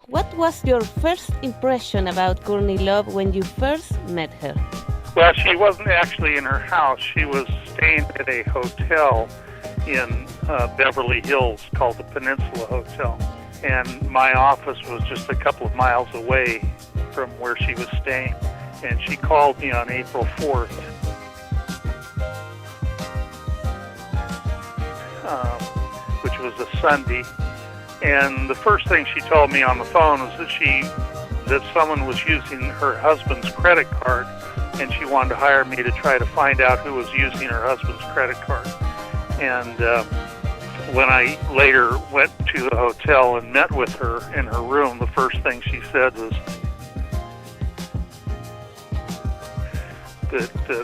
What was your first impression about Courtney Love when you first met her? Well, she wasn't actually in her house. She was staying at a hotel in Beverly Hills called the Peninsula Hotel. And my office was just a couple of miles away from where she was staying. And she called me on April 4th, which was a Sunday. And the first thing she told me on the phone was that someone was using her husband's credit card, and she wanted to hire me to try to find out who was using her husband's credit card. And when I later went to the hotel and met with her in her room, the first thing she said was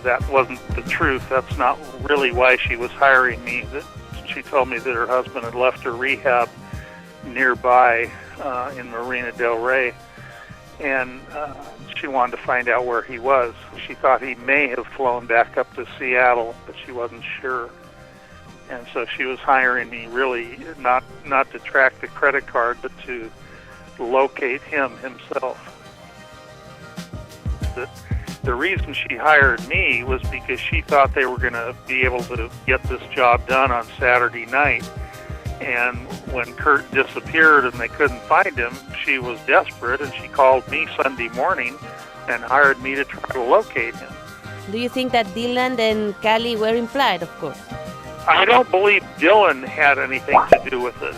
that wasn't the truth. That's not really why she was hiring me. That she told me that her husband had left a rehab nearby in Marina del Rey, and she wanted to find out where he was. She thought he may have flown back up to Seattle, but she wasn't sure. And so she was hiring me really not to track the credit card, but to locate him himself. The reason she hired me was because she thought they were going to be able to get this job done on Saturday night. And when Kurt disappeared and they couldn't find him, she was desperate, and she called me Sunday morning and hired me to try to locate him. Do you think that Dylan and Callie were implied, of course? I don't believe Dylan had anything to do with it.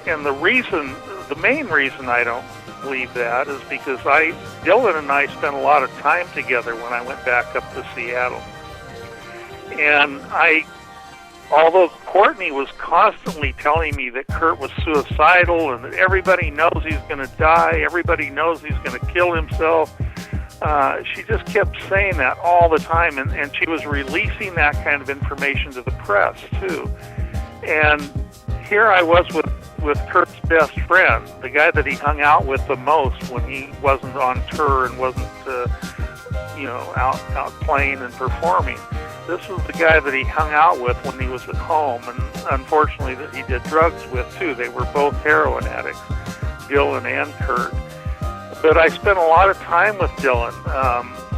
And the main reason I don't believe that is because Dylan and I spent a lot of time together when I went back up to Seattle. And although Courtney was constantly telling me that Kurt was suicidal and that everybody knows he's going to die, everybody knows he's going to kill himself, she just kept saying that all the time, and she was releasing that kind of information to the press, too. And here I was with Kurt's best friend, the guy that he hung out with the most when he wasn't on tour and wasn't, out playing and performing. This was the guy that he hung out with when he was at home, and unfortunately that he did drugs with, too. They were both heroin addicts, Dylan and Kurt. But I spent a lot of time with Dylan,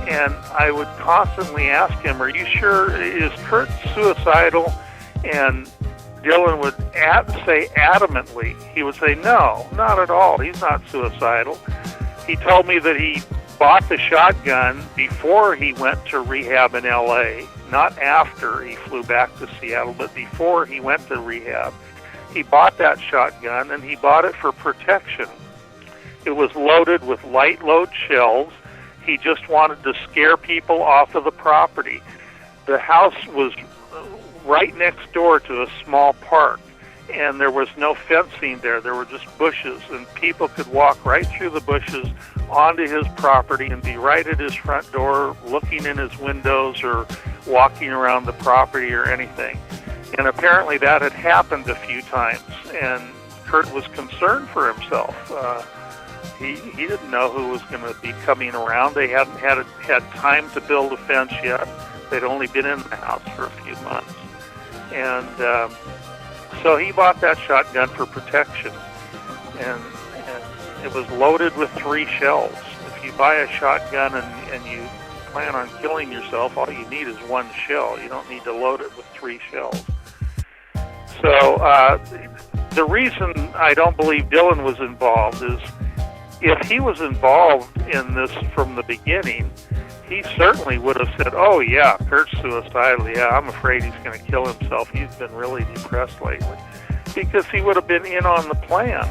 and I would constantly ask him, are you sure, is Kurt suicidal? And Dylan would say adamantly, he would say, no, not at all, he's not suicidal. He told me that he bought the shotgun before he went to rehab in L.A., not after he flew back to Seattle, but before he went to rehab. He bought that shotgun, and he bought it for protection. It was loaded with light load shells. He just wanted to scare people off of the property. The house was right next door to a small park, and there was no fencing there. There were just bushes, and people could walk right through the bushes onto his property and be right at his front door, looking in his windows or walking around the property or anything. And apparently that had happened a few times, and Kurt was concerned for himself. He didn't know who was going to be coming around. They hadn't had time to build a fence yet. They'd only been in the house for a few months. And so he bought that shotgun for protection. And it was loaded with 3 shells. If you buy a shotgun and you plan on killing yourself, all you need is 1 shell. You don't need to load it with 3 shells. So the reason I don't believe Dylan was involved is if he was involved in this from the beginning, he certainly would have said, oh yeah, Kurt's suicidal, yeah, I'm afraid he's going to kill himself, he's been really depressed lately. Because he would have been in on the plan.